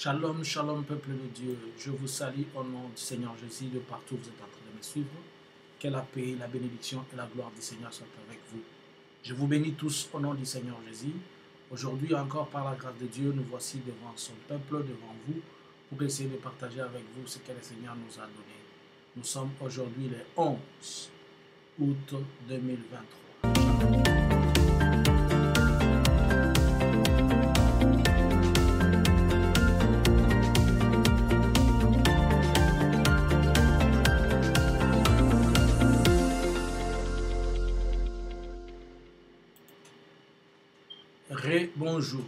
Shalom, shalom, peuple de Dieu. Je vous salue au nom du Seigneur Jésus, de partout où vous êtes en train de me suivre. Que la paix, la bénédiction et la gloire du Seigneur soient avec vous. Je vous bénis tous au nom du Seigneur Jésus. Aujourd'hui, encore par la grâce de Dieu, nous voici devant son peuple, devant vous, pour essayer de partager avec vous ce que le Seigneur nous a donné. Nous sommes aujourd'hui le 11 août 2023. Bonjour,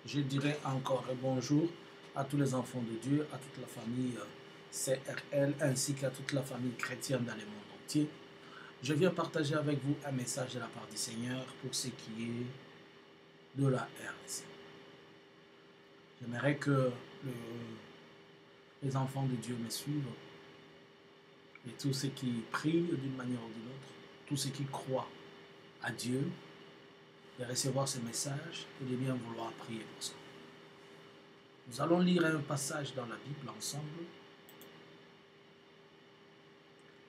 je dirais encore bonjour à tous les enfants de Dieu, à toute la famille CRL ainsi qu'à toute la famille chrétienne dans le monde entier. Je viens partager avec vous un message de la part du Seigneur pour ce qui est de la RDC. J'aimerais que les enfants de Dieu me suivent et tous ceux qui prient d'une manière ou d'une autre, tous ceux qui croient à Dieu, de recevoir ce message et de bien vouloir prier pour ça. Nous allons lire un passage dans la Bible ensemble.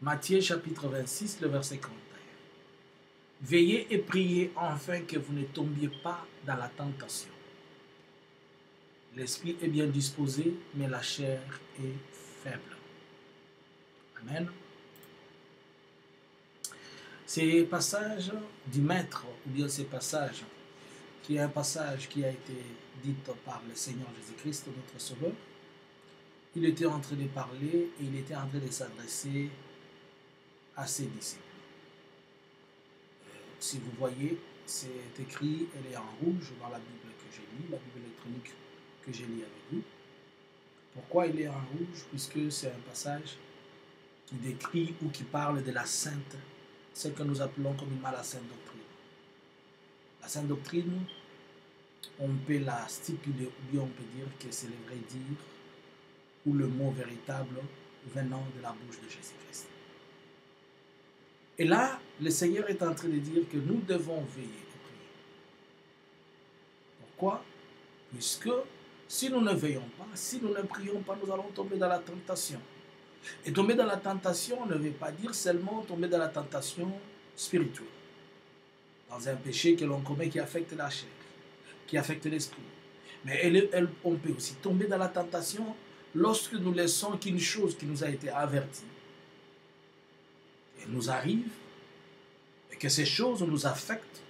Matthieu chapitre 26, le verset 41. Veillez et priez afin que vous ne tombiez pas dans la tentation. L'esprit est bien disposé, mais la chair est faible. Amen. Ces passages du Maître, ou bien ces passages, qui est un passage qui a été dit par le Seigneur Jésus-Christ, notre Sauveur, il était en train de parler et il était en train de s'adresser à ses disciples. Si vous voyez, c'est écrit, elle est en rouge dans la Bible que j'ai lue, la Bible électronique que j'ai lue avec vous. Pourquoi il est en rouge? Puisque c'est un passage qui décrit ou qui parle de la sainte, ce que nous appelons communément la sainte doctrine. La sainte doctrine, on peut la stipuler ou bien on peut dire que c'est le vrai dire ou le mot véritable venant de la bouche de Jésus-Christ. Et là, le Seigneur est en train de dire que nous devons veiller et prier. Pourquoi? Puisque si nous ne veillons pas, si nous ne prions pas, nous allons tomber dans la tentation. Et tomber dans la tentation ne veut pas dire seulement tomber dans la tentation spirituelle. Dans un péché que l'on commet qui affecte la chair, qui affecte l'esprit. Mais on peut aussi tomber dans la tentation lorsque nous laissons qu'une chose qui nous a été avertie elle nous arrive et que ces choses nous affectent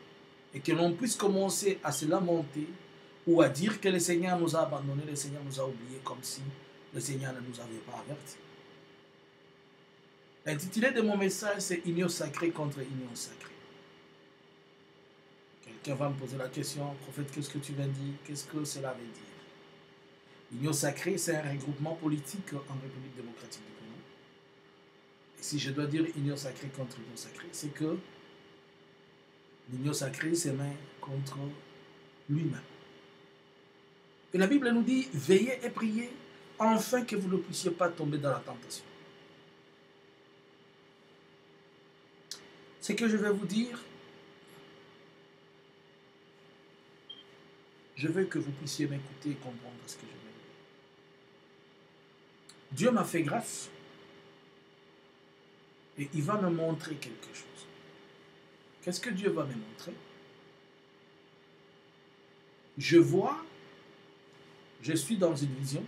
et que l'on puisse commencer à se lamenter ou à dire que le Seigneur nous a abandonnés, le Seigneur nous a oubliés comme si le Seigneur ne nous avait pas avertis. L'intitulé de mon message, c'est Union sacrée contre union sacrée. Quelqu'un va me poser la question, prophète, qu'est-ce que tu viens de dire? Qu'est-ce que cela veut dire? Union sacrée, c'est un regroupement politique en République démocratique du Congo. Et si je dois dire union sacrée contre union sacrée, c'est que l'union sacrée se met contre lui-même. Et la Bible nous dit, veillez et priez, afin que vous ne puissiez pas tomber dans la tentation. Ce que je vais vous dire, je veux que vous puissiez m'écouter et comprendre ce que je vais vous dire. Dieu m'a fait grâce et il va me montrer quelque chose. Qu'est-ce que Dieu va me montrer? Je vois, je suis dans une vision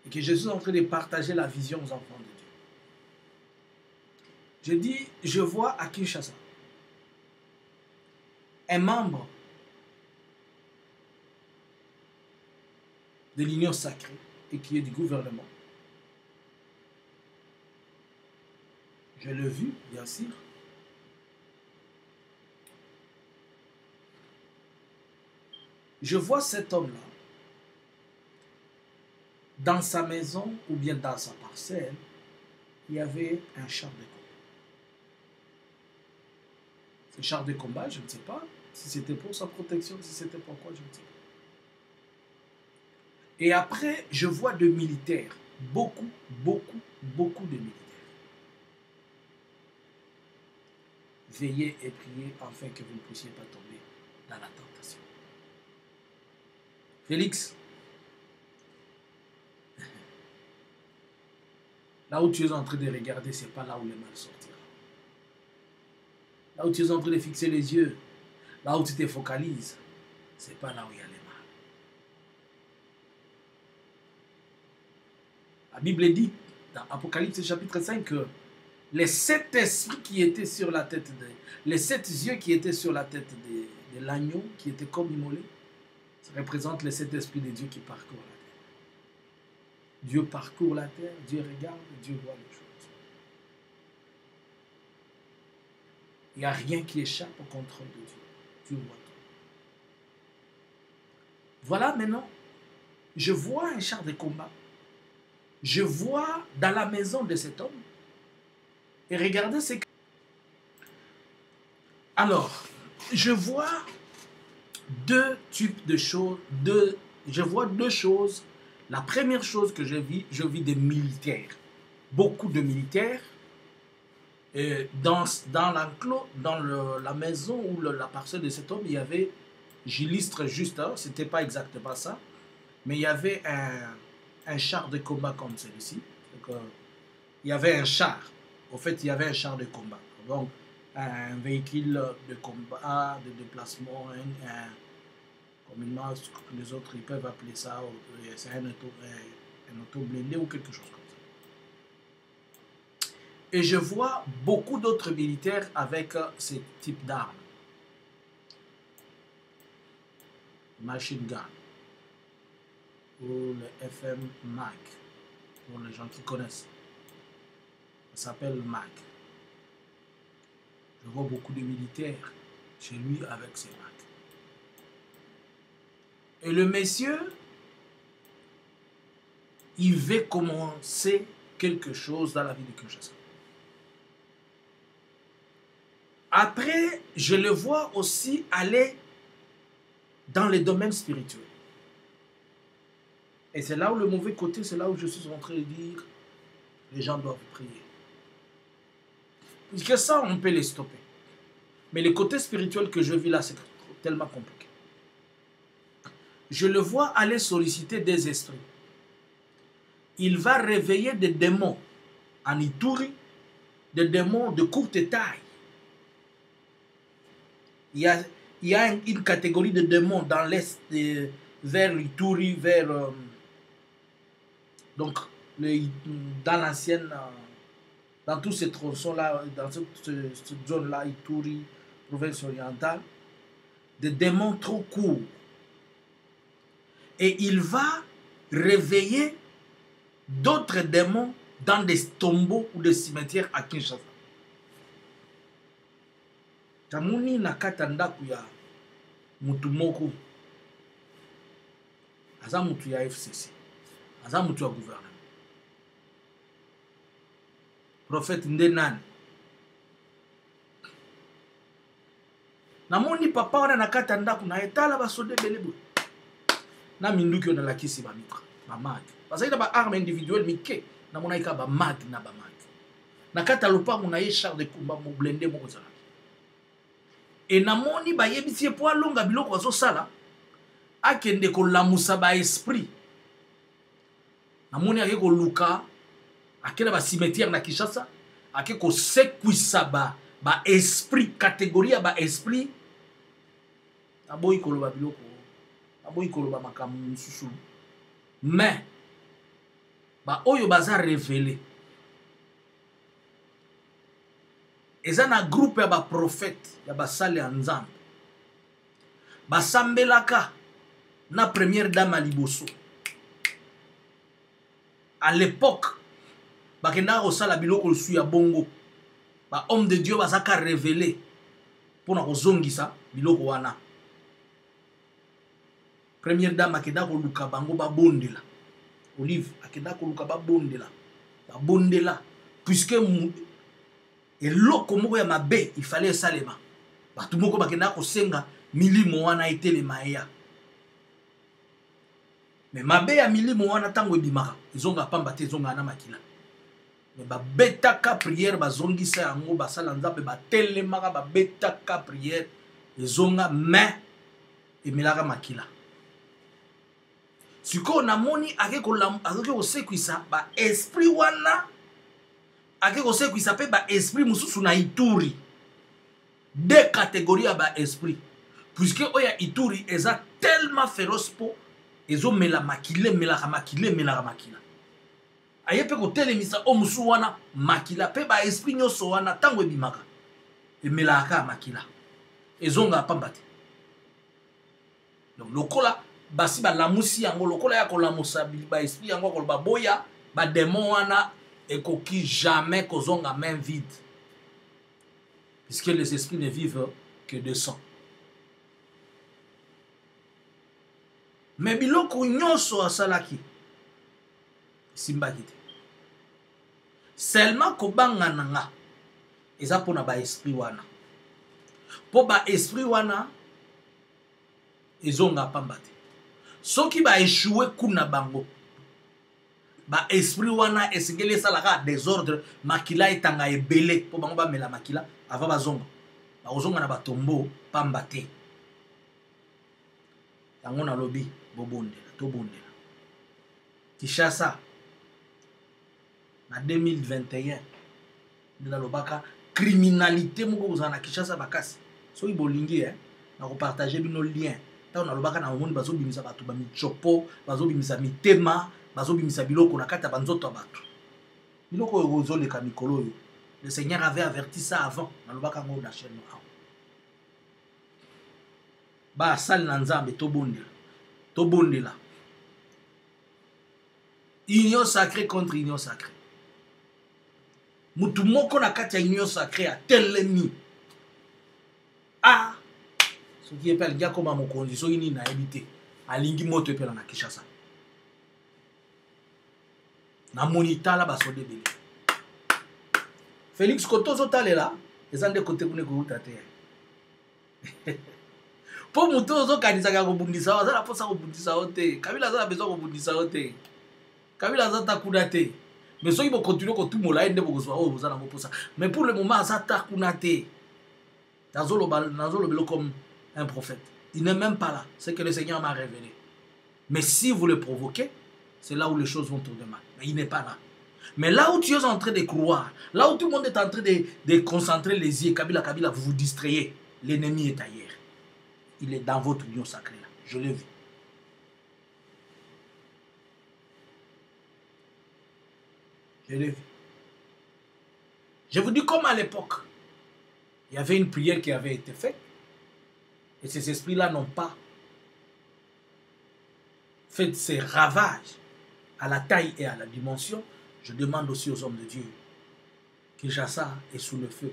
et que je suis en train de partager la vision aux enfants de Dieu. Je dis, je vois à Kinshasa un membre de l'union sacrée et qui est du gouvernement. Je l'ai vu, bien sûr. Je vois cet homme-là dans sa maison ou bien dans sa parcelle, il y avait un char de combat. Ce char de combat, je ne sais pas si c'était pour sa protection, si c'était pourquoi, je ne sais pas. Et après, je vois de militaires, beaucoup de militaires. Veillez et priez afin que vous ne puissiez pas tomber dans la tentation. Félix, Là où tu es en train de regarder, ce n'est pas là où le mal sortira. Là où tu es en train de fixer les yeux, là où tu te focalises, ce n'est pas là où il y a le mal. La Bible dit, dans Apocalypse chapitre 5, que les 7 esprits qui étaient sur la tête les 7 yeux qui étaient sur la tête de l'agneau, qui était comme immolé, ça représente les 7 esprits de Dieu qui parcourent la terre. Dieu parcourt la terre, Dieu regarde, Dieu voit les choses. Il n'y a rien qui échappe au contrôle de Dieu. Dieu voit tout. Voilà maintenant, je vois un char de combat. Je vois dans la maison de cet homme. Et regardez ce que... Alors, je vois 2 types de choses. Je vois 2 choses. La première chose que je vis des militaires. Beaucoup de militaires. Dans l'enclos, dans la maison ou la parcelle de cet homme, il y avait, j'illustre juste, hein, ce n'était pas exactement ça, mais il y avait un char de combat comme celui-ci. Il y avait un char. Au fait, il y avait un char de combat. Donc, un véhicule de combat, de déplacement, communément, les autres, ils peuvent appeler ça, c'est un auto blindé ou quelque chose comme ça. Et je vois beaucoup d'autres militaires avec ce type d'armes. Machine gun. Ou le FM Mag. Pour les gens qui connaissent. Ça s'appelle Mag. Je vois beaucoup de militaires chez lui avec ces Mag. Et le monsieur, il veut commencer quelque chose dans la vie de Kinshasa. Après, je le vois aussi aller dans les domaines spirituels. Et c'est là où le mauvais côté, c'est là où je suis en train de dire, les gens doivent prier. Puisque ça, on peut les stopper. Mais le côté spirituel que je vis là, c'est tellement compliqué. Je le vois aller solliciter des esprits. Il va réveiller des démons en Ituri, des démons de courte taille. Il y a une catégorie de démons dans l'est, vers l'Ituri, vers... donc, dans l'ancienne... dans tous ces tronçons-là, dans cette zone-là, Ituri, province orientale, des démons trop courts. Et il va réveiller d'autres démons dans des tombeaux ou des cimetières à Kinshasa. Tamuni nakata ndaku ya mutu moko. Aza mutu ya FCC. Aza mutu ya gouvernement. Prophète Ndenani. Namoni papa wana nakata ndaku na etala basode belebo. Na minduki ona lakisi ba mitra, ba mag. Parce que ba arme individuelle mike, na mona ika ba mag na ba mag. Nakata lopango na ye char de combat mo blindé moko zala. Et namoni ba yebisi po alonga biloko azo sala akende ko lamusa ba esprit. Namoni ake ko luka akena ba cimetière na Kinshasa, ake ko sekwisa ba esprit, catégorie ba esprit. Aboyi ko loba biloko, aboyi ko loba makambo mususu. Mais ba oyo baza révélé. Eza na groupe ya ba prophète, ya ba sale ya Nzambe. Ba sambelaka na première dame à liboso. À l'époque, bakenda osala biloko lusu ya bongo. Ba homme de Dieu bazaka révélé pour na kozongisa biloko wana. Première dame akenda ko luka bango ba bondela. Olive akenda ko luka ba bondela. Ba bondela puisque eloko moko ya mabe il fallait salema. Batu moko bakenda ko senga milimo wana etelema ya. Mais mabe ya milimo wana tango ebimaka ezonga pamba te ezonga na makila. Mais ba betaka prière bazongisa yango basala Nzambe batelemaka ba betaka prière ezonga mais emelaka makila. Siko namoni ake ko sekwisa ba esprit wana ake kosekwisa mpe baesprit mosusu na Ituri. Deux catégories ya baesprit. Puisque oya Ituri eza tellement féroce po ezomela makila emelaka makila emelaka makila. Aye mpe kotelemisa o mosusu wana makila mpe baesprit nyonso wana ntango ebimaka emelaka makila ezonga pamba te. Donc lokola basi balamusi yango lokola ya kolamusa baesprit yango koloba boya badémon wana ekoki jamais kozonga main vide. Puisque les esprits ne vivent que de sang. Mais biloko nyonso asalaki simbaki te. Seulement kobanga nanga eza pona ba esprit wana. Po ba esprit wana ezonga pamba te. Soki ba échoué kuna bango. Ba esprit wana esengeli esalaka désordre makila etanga ebele po bango ba mela makila avant bazonga. Ba ozonga na batombo pamba te. Yango na lobi bobondela to bondela. Kinshasa na 2021 ndela lobaka criminalité moko kozana na Kinshasa bakasi. Soki bolingi na ko partager bino lien. Taona lobaka na omoni bazobimisa bato ba michopo, bazobimisa mitema, bazobimisa biloko na kata banzoto bato. Biloko oyo ozoleka mikolo oyo. Le Seigneur avait averti ça avant. Na lobaka ngo na chaîne no. Ba sal na nzambe to bondela. To bondela. Union sacrée contre union sacrée. Mutu moko na kati ya union sacrée a telemi. Ah, ce qui est pas le gars comme mon condition ini na habité. Alingi moto epela na Kinshasa. Na monita la baso debeli. Félix Kotozo talela, ezande kote kune kuruta te. Po muto zo kanisa ka kobundisa, azala posa kobundisa ote. Kabila azala besoin kobundisa ote. Kabila azata kuna te. Mais soki bo continuer ko tumola ende bo kozwa o bozana mo posa. Mais pour le moment azata kuna te. Nazolo belo comme un prophète. Il n'est même pas là. C'est que le Seigneur m'a révélé. Mais si vous le provoquez, c'est là où les choses vont tourner mal. Mais il n'est pas là. Mais là où tu es en train de croire, là où tout le monde est en train de concentrer les yeux, Kabila, Kabila, vous vous distrayez. L'ennemi est ailleurs. Il est dans votre union sacrée. Là. Je l'ai vu. Je l'ai vu. Je vous dis comme à l'époque, il y avait une prière qui avait été faite. Et ces esprits-là n'ont pas fait ces ravages à la taille et à la dimension. Je demande aussi aux hommes de Dieu. Kinshasa est sous le feu.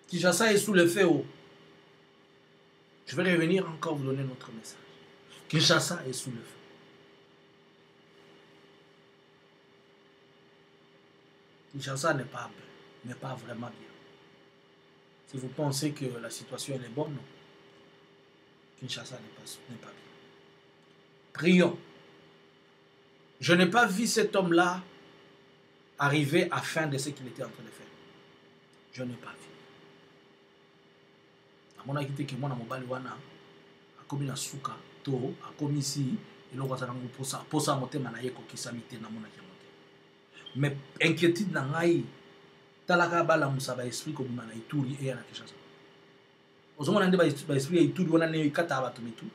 Kinshasa est sous le feu. Oh. Je vais revenir encore vous donner notre message. Kinshasa est sous le feu. Kinshasa n'est pas vraiment bien. Si vous pensez que la situation elle est bonne, non. Kinshasa n'est pas bien. Prions. Je n'ai pas vu cet homme-là arriver à fin de ce qu'il était en train de faire. Je n'ai pas vu. À mon avis, que moi, mobile wana, a commis la souka, to, a commis ici, et l'on va s'en pour ça, monter manayeko qui s'amite na mon avis. Mais inquiétude n'a ngai, talaka bala musaba esprit comme mana ituri et na Kinshasa. Ozomona nde ba esprit ituri wana ne kata bato mitu.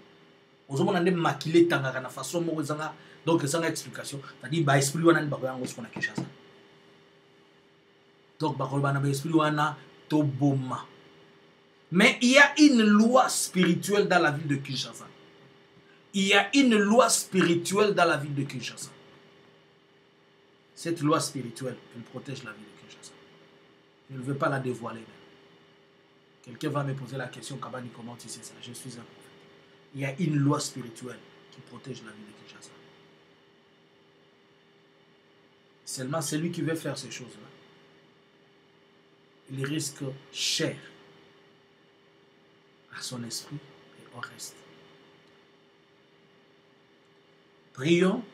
Ozomona nde makile tangaka na façon moko zanga donc sans explication, c'est-à-dire ba esprit wana ni ba yango sona Kinshasa. Donc ba kolba na ba esprit wana to boma. Mais il y a une loi spirituelle dans la ville de Kinshasa. Il y a une loi spirituelle dans la ville de Kinshasa. Cette loi spirituelle, elle protège la ville de Kinshasa. Je ne veux pas la dévoiler. Quelqu'un va me poser la question, Kabani, comment tu sais ça? Je suis un prophète. Il y a une loi spirituelle qui protège la ville de Kinshasa. Seulement celui qui veut faire ces choses-là, il risque cher à son esprit et au reste. Prions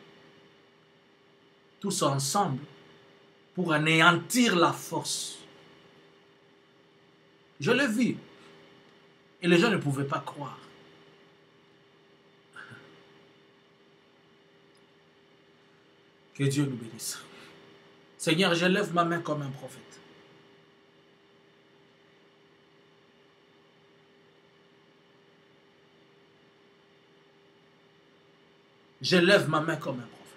tous ensemble pour anéantir la force. Je l'ai vu et les gens ne pouvaient pas croire. Que Dieu nous bénisse. Seigneur, je lève ma main comme un prophète. Je lève ma main comme un prophète.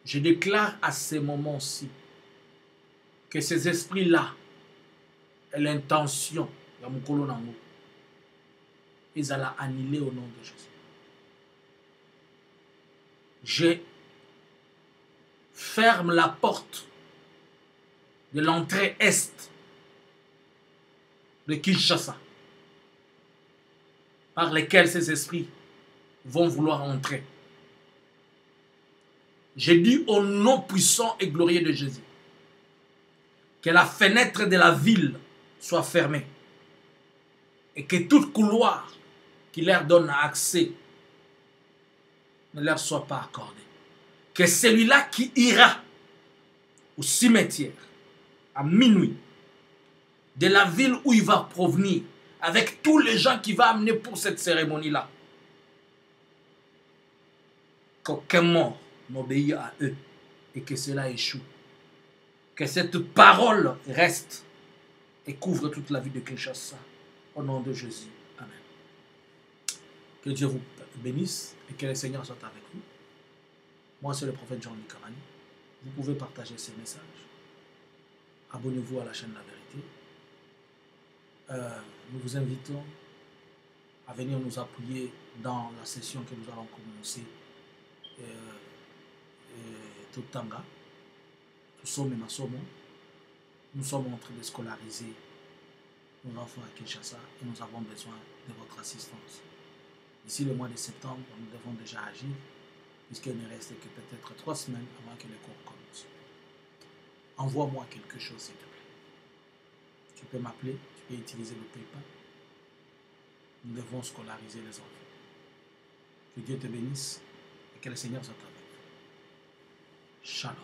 Je déclare à ces moments-ci que ces esprits-là et l'intention, ils allaient annihiler au nom de Jésus. Je ferme la porte de l'entrée est de Kinshasa par lesquels ces esprits vont vouloir entrer. J'ai dit au nom puissant et glorieux de Jésus que la fenêtre de la ville soit fermée et que toute couloir qui leur donne accès ne leur soit pas accordé. Que celui-là qui ira au cimetière à minuit de la ville où il va provenir avec tous les gens qu'il va amener pour cette cérémonie-là, qu'aucun mort n'obéit à eux et que cela échoue. Que cette parole reste et couvre toute la vie de Kinshasa. Au nom de Jésus. Amen. Que Dieu vous bénisse et que le Seigneur soit avec vous. Moi, c'est le prophète John Nikamani. Vous pouvez partager ces messages. Abonnez-vous à la chaîne La Vérité. Nous vous invitons à venir nous appuyer dans la session que nous allons commencer. Totanga. Nous sommes en train de scolariser nos enfants à Kinshasa et nous avons besoin de votre assistance. D'ici le mois de septembre, nous devons déjà agir, puisqu'il ne reste que peut-être 3 semaines avant que les cours commencent. Envoie-moi quelque chose, s'il te plaît. Tu peux m'appeler, tu peux utiliser le PayPal. Nous devons scolariser les enfants. Que Dieu te bénisse et que le Seigneur soit avec vous. Shalom.